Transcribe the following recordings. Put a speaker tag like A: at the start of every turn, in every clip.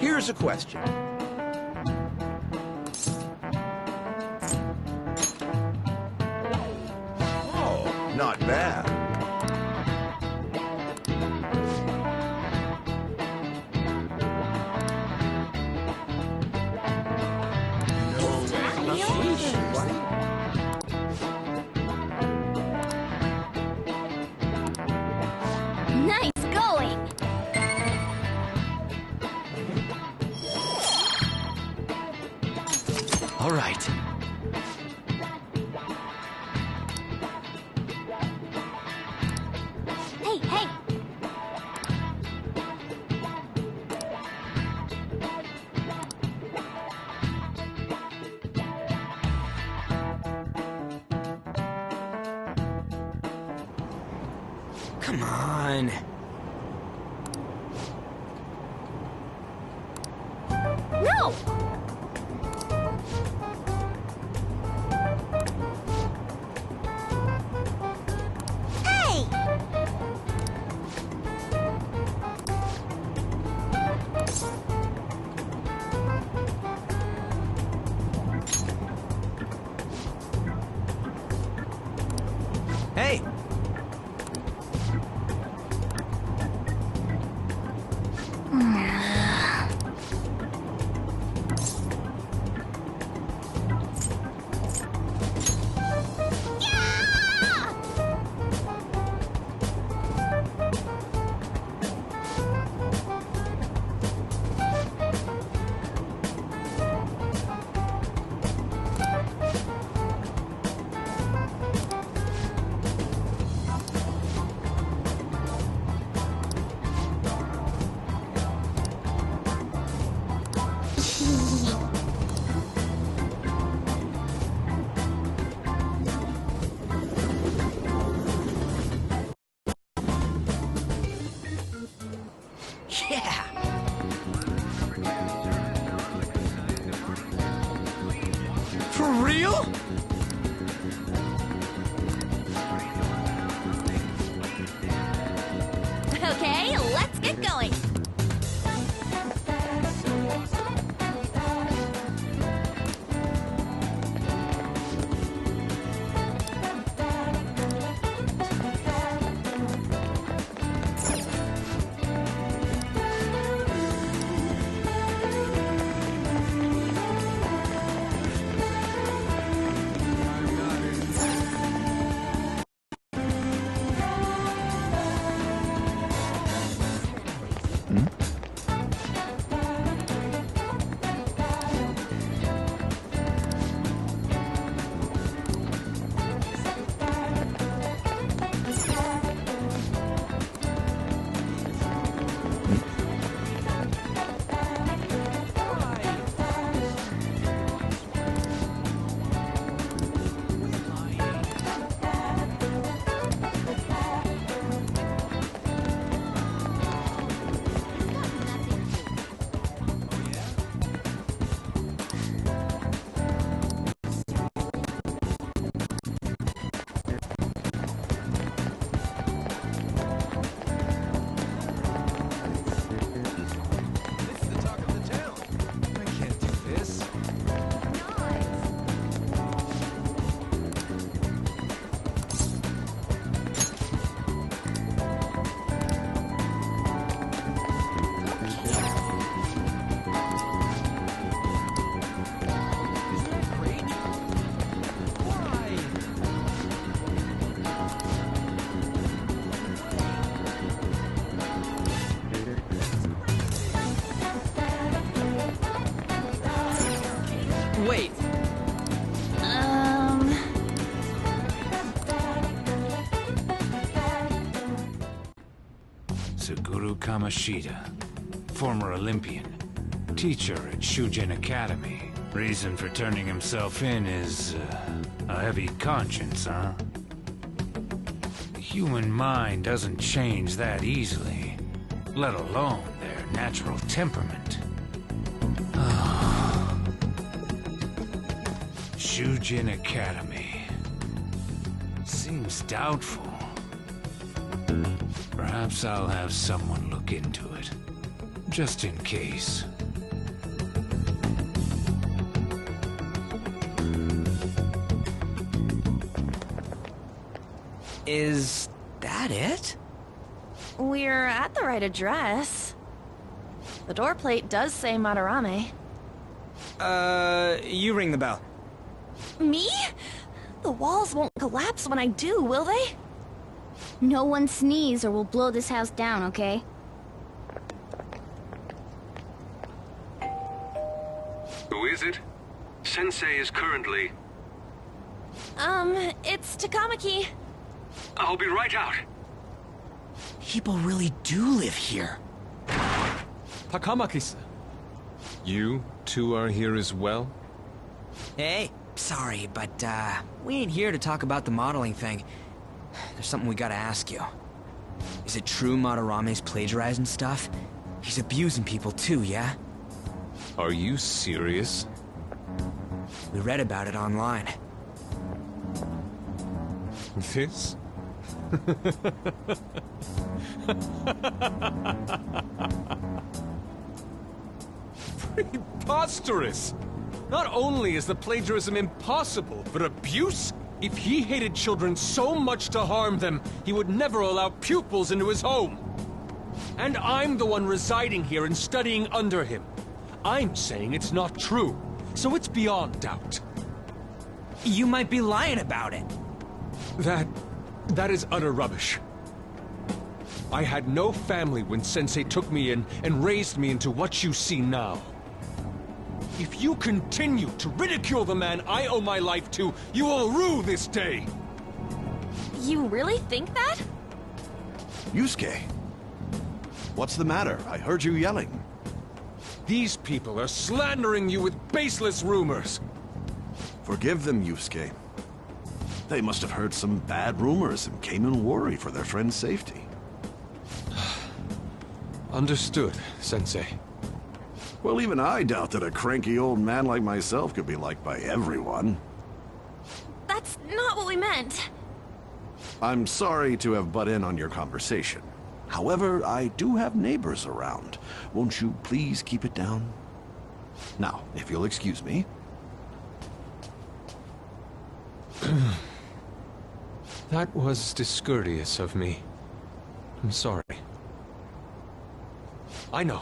A: Here's a question. Oh, not bad.
B: Nice going!
C: All right.
B: Hey, hey!
C: Come on.
B: No! Hey!
C: Hey! Yeah! For real?
B: Okay, let's get going!
C: Wait! Suguru Kamoshida, former Olympian, teacher at Shujin Academy. Reason for turning himself in is a heavy conscience, huh? The human mind doesn't change that easily, let alone their natural temperament. Shujin Academy. Seems doubtful. Perhaps I'll have someone look into it, just in case.
D: Is that it?
B: We're at the right address. The door plate does say Madarame.
D: You ring the bell.
B: Me? The walls won't collapse when I do, will they?
E: No one sneeze or we'll blow this house down, okay?
F: Who is it? Sensei is currently...
B: It's Takamaki.
F: I'll be right out.
D: People really do live here.
G: Takamaki-san. You two are here as well?
D: Hey, sorry, but, we ain't here to talk about the modeling thing. There's something we gotta ask you. Is it true Madarame's plagiarizing stuff? He's abusing people too, yeah?
G: Are you serious?
D: We read about it online.
G: This? Preposterous! Not only is the plagiarism impossible, but abuse? If he hated children so much to harm them, he would never allow pupils into his home. And I'm the one residing here and studying under him. I'm saying it's not true, so it's beyond doubt.
D: You might be lying about it.
G: That is utter rubbish. I had no family when Sensei took me in and raised me into what you see now. If you continue to ridicule the man I owe my life to, you will rue this day!
B: You really think that?
A: Yusuke, what's the matter? I heard you yelling.
G: These people are slandering you with baseless rumors!
A: Forgive them, Yusuke. They must have heard some bad rumors and came in worried for their friend's safety.
G: Understood, Sensei.
A: Well, even I doubt that a cranky old man like myself could be liked by everyone.
B: That's not what we meant.
A: I'm sorry to have butt in on your conversation. However, I do have neighbors around. Won't you please keep it down? Now, if you'll excuse me.
G: That was discourteous of me. I'm sorry. I know.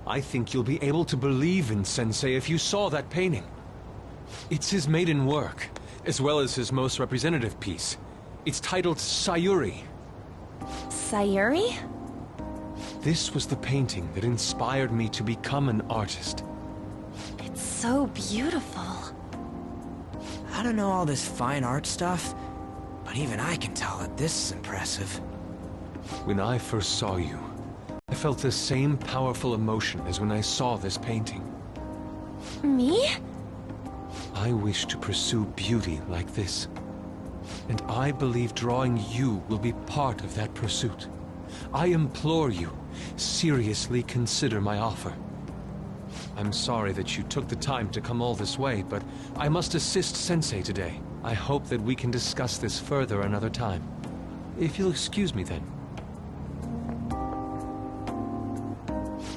G: I think you'll be able to believe in Sensei if you saw that painting. It's his maiden work, as well as his most representative piece. It's titled Sayuri.
B: Sayuri?
G: This was the painting that inspired me to become an artist.
B: It's so beautiful.
D: I don't know all this fine art stuff, but even I can tell that this is impressive.
G: When I first saw you, I felt the same powerful emotion as when I saw this painting.
B: Me?
G: I wish to pursue beauty like this. And I believe drawing you will be part of that pursuit. I implore you, seriously consider my offer. I'm sorry that you took the time to come all this way, but I must assist Sensei today. I hope that we can discuss this further another time. If you'll excuse me then.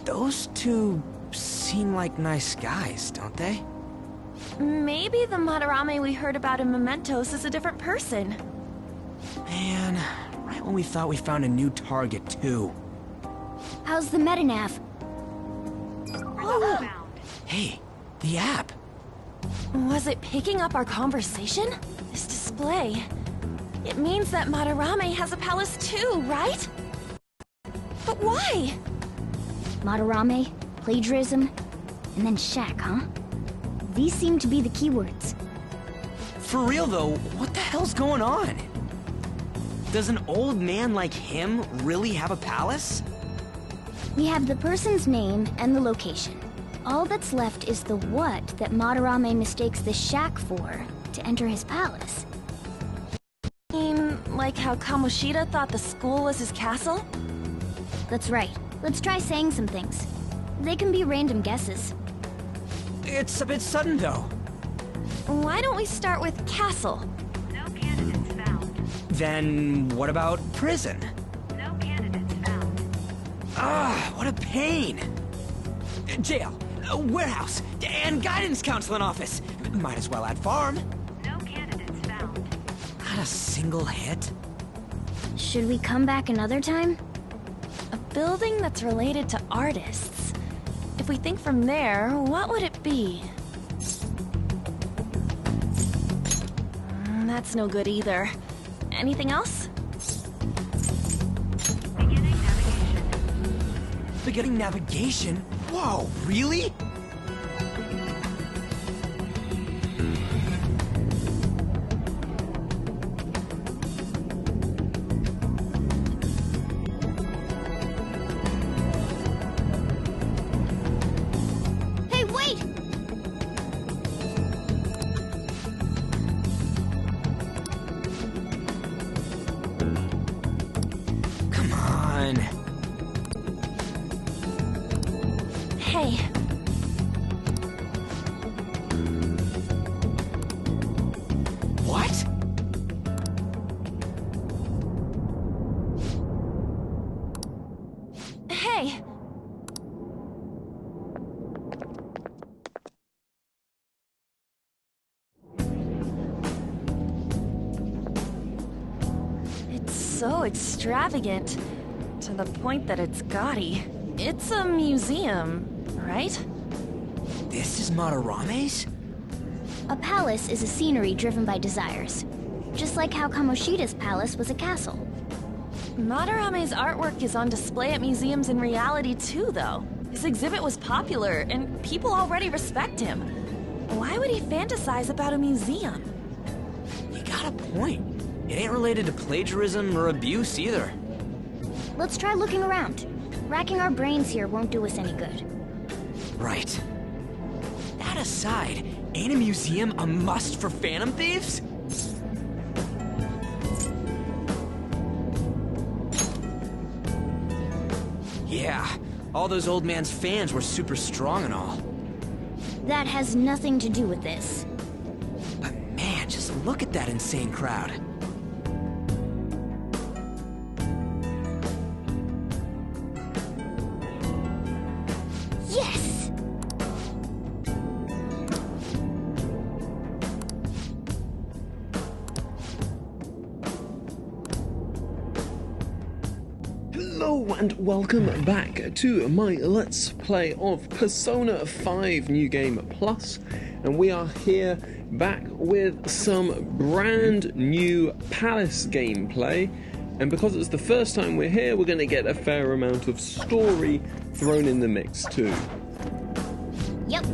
D: Those two seem like nice guys, don't they?
B: Maybe the Madarame we heard about in Mementos is a different person.
D: Man, right when we thought we found a new target, too.
E: How's the metanav?
B: Oh,
D: Hey, the app.
B: was it picking up our conversation? This display. It means that Madarame has a palace too, right? But why?
E: Madarame, plagiarism, and then shack, huh? These seem to be the keywords.
D: For real, though, what the hell's going on? Does an old man like him really have a palace?
E: We have the person's name and the location. All that's left is the what that Madarame mistakes the shack for to enter his palace.
B: Like how Kamoshida thought the school was his castle?
E: That's right. Let's try saying some things. They can be random guesses.
D: It's a bit sudden, though.
B: Why don't we start with castle?
H: No candidates found.
D: Then what about prison?
H: No candidates found.
D: Ah, what a pain! Jail, warehouse, and guidance counseling office. Might as well add farm.
H: No candidates found.
D: Not a single hit?
E: Should we come back another time?
B: A building that's related to artists. If we think from there, what would it be? That's no good either. Anything else?
H: Beginning navigation.
D: Beginning navigation? Whoa, really?
E: Hey, wait!
D: Come on.
B: Hey,
D: What?
B: hey! It's so extravagant, to the point that it's gaudy. It's a museum, right?
D: This is Madarame's?
E: A palace is a scenery driven by desires. Just like how Kamoshida's palace was a castle.
B: Madarame's artwork is on display at museums in reality too, though. His exhibit was popular, and people already respect him. Why would he fantasize about a museum?
D: You got a point. It ain't related to plagiarism or abuse either.
E: Let's try looking around. Racking our brains here won't do us any good.
D: Right. That aside, ain't a museum a must for Phantom Thieves? Yeah, all those old man's fans were super strong and all.
E: That has nothing to do with this.
D: But man, just look at that insane crowd.
E: Yes!
I: Hello and welcome back to my Let's Play of Persona 5 New Game Plus, and we are here back with some brand new Palace gameplay, and because it's the first time we're here, we're going to get a fair amount of story thrown in the mix too.
E: Yep.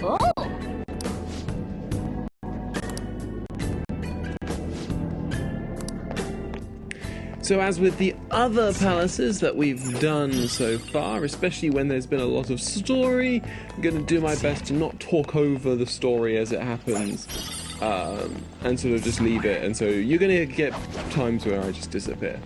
E: Oh!
I: So as with the other palaces that we've done so far, especially when there's been a lot of story, I'm going to do my best to not talk over the story as it happens, and sort of just leave it, and so you're going to get times where I just disappear.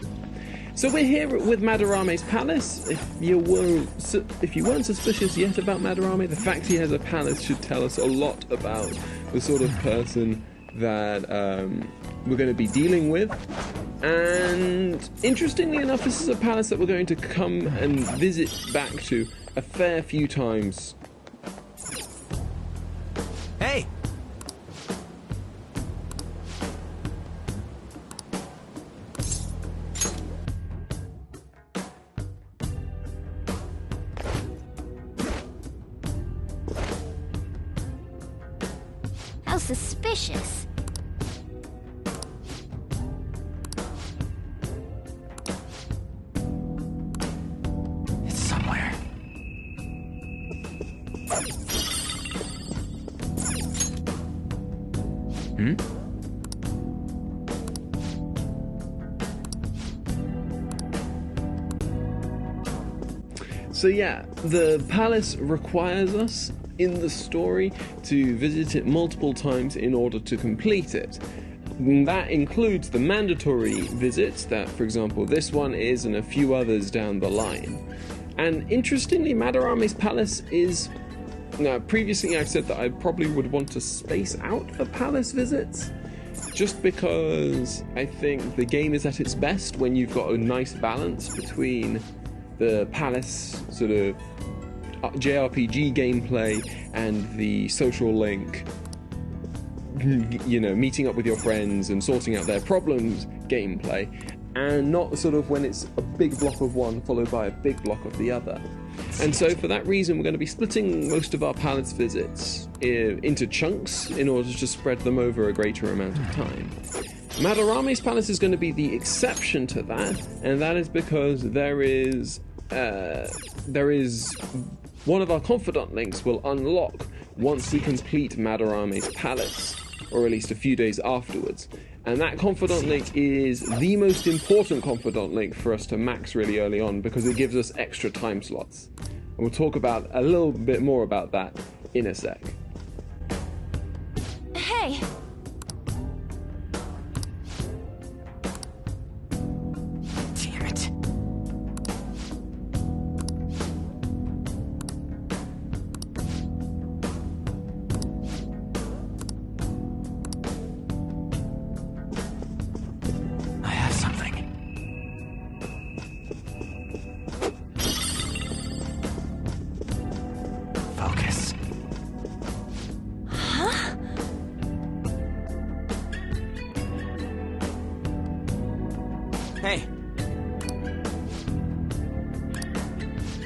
I: So we're here with Madarame's palace. If you weren't suspicious yet about Madarame, the fact he has a palace should tell us a lot about the sort of person that we're going to be dealing with. And interestingly enough, this is a palace that we're going to come and visit back to a fair few times.
D: Hey!
E: How suspicious.
D: It's somewhere. Hmm?
I: So yeah, the palace requires us in the story to visit it multiple times in order to complete it. And that includes the mandatory visits that, for example, this one is and a few others down the line. And interestingly, Madarame's palace is... Now, previously I've said that I probably would want to space out the palace visits, just because I think the game is at its best when you've got a nice balance between the palace sort of JRPG gameplay and the social link, you know, meeting up with your friends and sorting out their problems gameplay, and not sort of when it's a big block of one followed by a big block of the other. And so for that reason, we're going to be splitting most of our palace visits into chunks in order to spread them over a greater amount of time. Madarame's palace is going to be the exception to that, and that is because there is one of our confidant links will unlock once we complete Madarame's palace, or at least a few days afterwards. And that confidant link is the most important confidant link for us to max really early on, because it gives us extra time slots. And we'll talk about a little bit more about that in a sec.
B: Hey!
D: Damn it. I have something. Focus.
B: Huh?
D: Hey.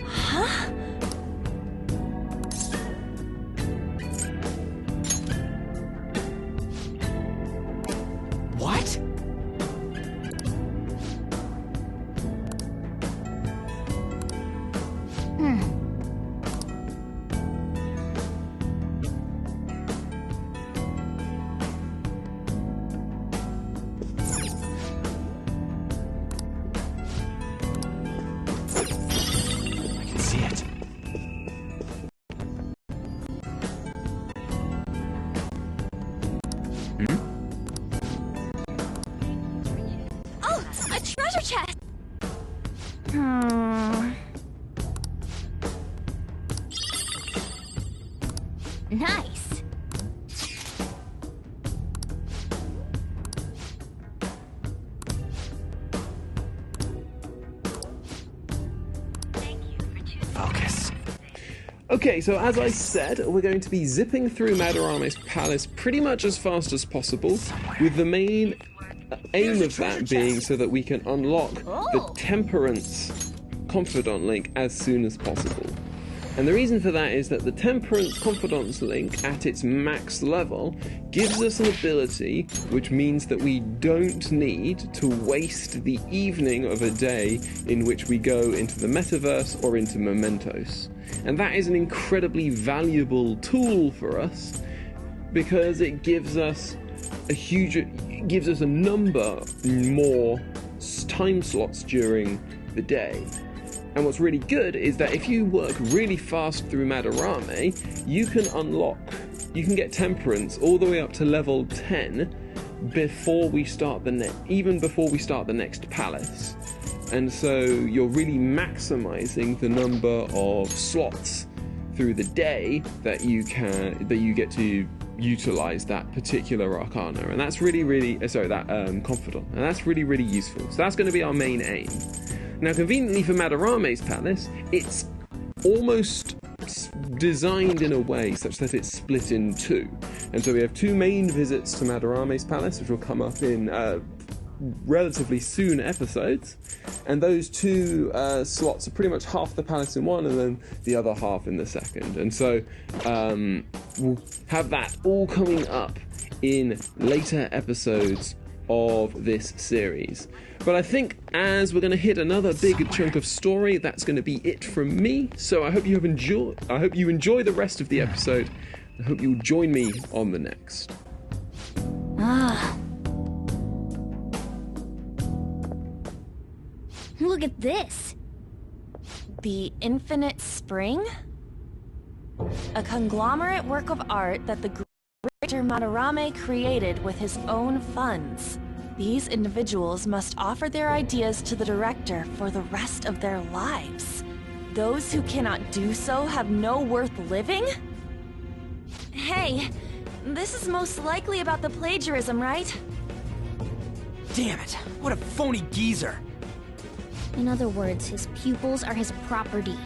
B: Huh?
D: What? I can see it.
B: Oh, a treasure chest!
E: Nice.
D: Focus.
I: Okay, so as I said, we're going to be zipping through Madarame's palace pretty much as fast as possible, with the main aim of that being so that we can unlock the Temperance Confidant link as soon as possible. And the reason for that is that the Temperance Confidants link at its max level gives us an ability which means that we don't need to waste the evening of a day in which we go into the metaverse or into Mementos. And that is an incredibly valuable tool for us because it gives us a number more time slots during the day. And what's really good is that if you work really fast through Madarame, you can get Temperance all the way up to level 10 before we start even before we start the next palace. And so you're really maximizing the number of slots through the day that you get to utilize that particular arcana, and that's confidant, and that's really useful. So that's going to be our main aim. Now, conveniently for Madarame's palace, it's almost designed in a way such that it's split in two, and so we have two main visits to Madarame's palace, which will come up in relatively soon episodes, and those two slots are pretty much half the palace in one and then the other half in the second. And so we'll have that all coming up in later episodes of this series. But I think as we're going to hit another big chunk of story, that's going to be it from me. So I hope you enjoy the rest of the episode. I hope you'll join me on the next.
E: Look at this.
B: The Infinite Spring? A conglomerate work of art that the greater Madarame created with his own funds. These individuals must offer their ideas to the director for the rest of their lives. Those who cannot do so have no worth living? Hey, this is most likely about the plagiarism, right?
D: Damn it, what a phony geezer.
E: In other words, his pupils are his property.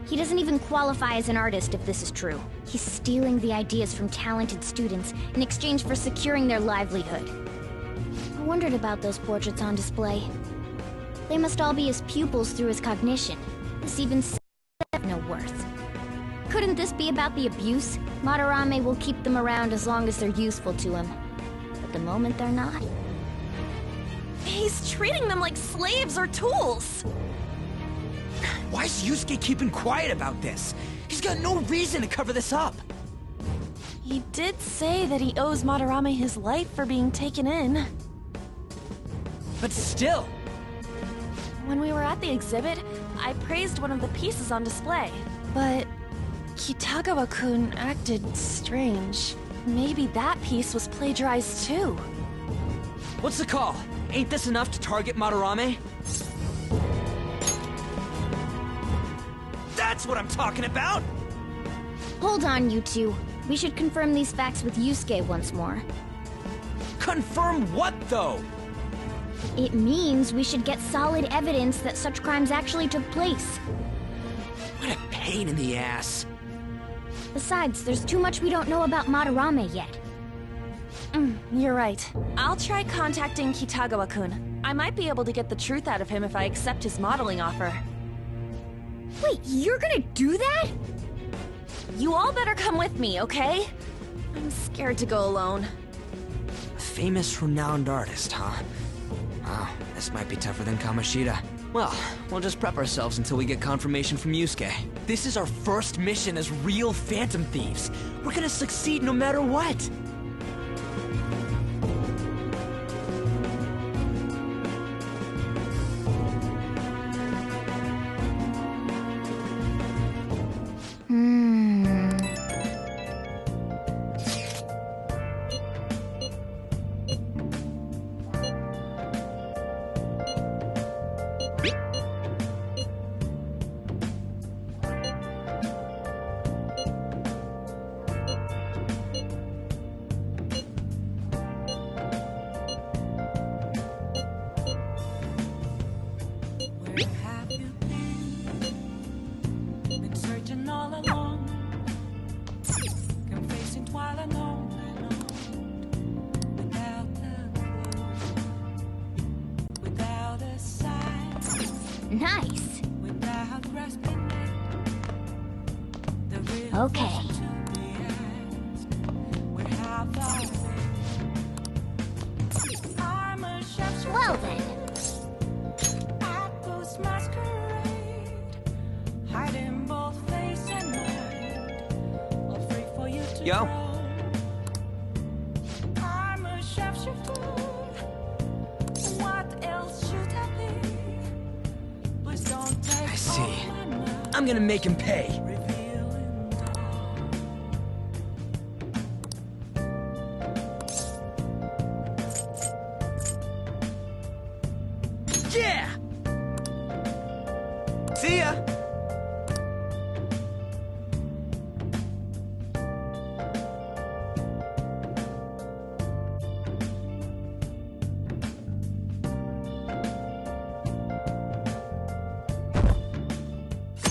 E: He doesn't even qualify as an artist if this is true. He's stealing the ideas from talented students in exchange for securing their livelihood. I wondered about those portraits on display. They must all be his pupils through his cognition. This even says they have no worth. Couldn't this be about the abuse? Madarame will keep them around as long as they're useful to him. But the moment they're not...
B: He's treating them like slaves or tools!
D: Why is Yusuke keeping quiet about this? He's got no reason to cover this up.
B: He did say that he owes Madarame his life for being taken in.
D: But still...
B: When we were at the exhibit, I praised one of the pieces on display. But Kitagawa-kun acted strange. Maybe that piece was plagiarized too.
D: What's the call? Ain't this enough to target Madarame? That's what I'm talking about!
E: Hold on, you two. We should confirm these facts with Yusuke once more.
D: Confirm what, though?
E: It means we should get solid evidence that such crimes actually took place.
D: What a pain in the ass.
E: Besides, there's too much we don't know about Madarame yet.
B: You're right. I'll try contacting Kitagawa-kun. I might be able to get the truth out of him if I accept his modeling offer.
E: Wait, you're gonna do that?
B: You all better come with me, okay? I'm scared to go alone.
D: A famous, renowned artist, huh? Wow, this might be tougher than Kamoshida. Well, we'll just prep ourselves until we get confirmation from Yusuke. This is our first mission as real Phantom Thieves. We're gonna succeed no matter what.
E: Nice. Okay. Well then.
D: Yo. I see. I'm gonna make him pay.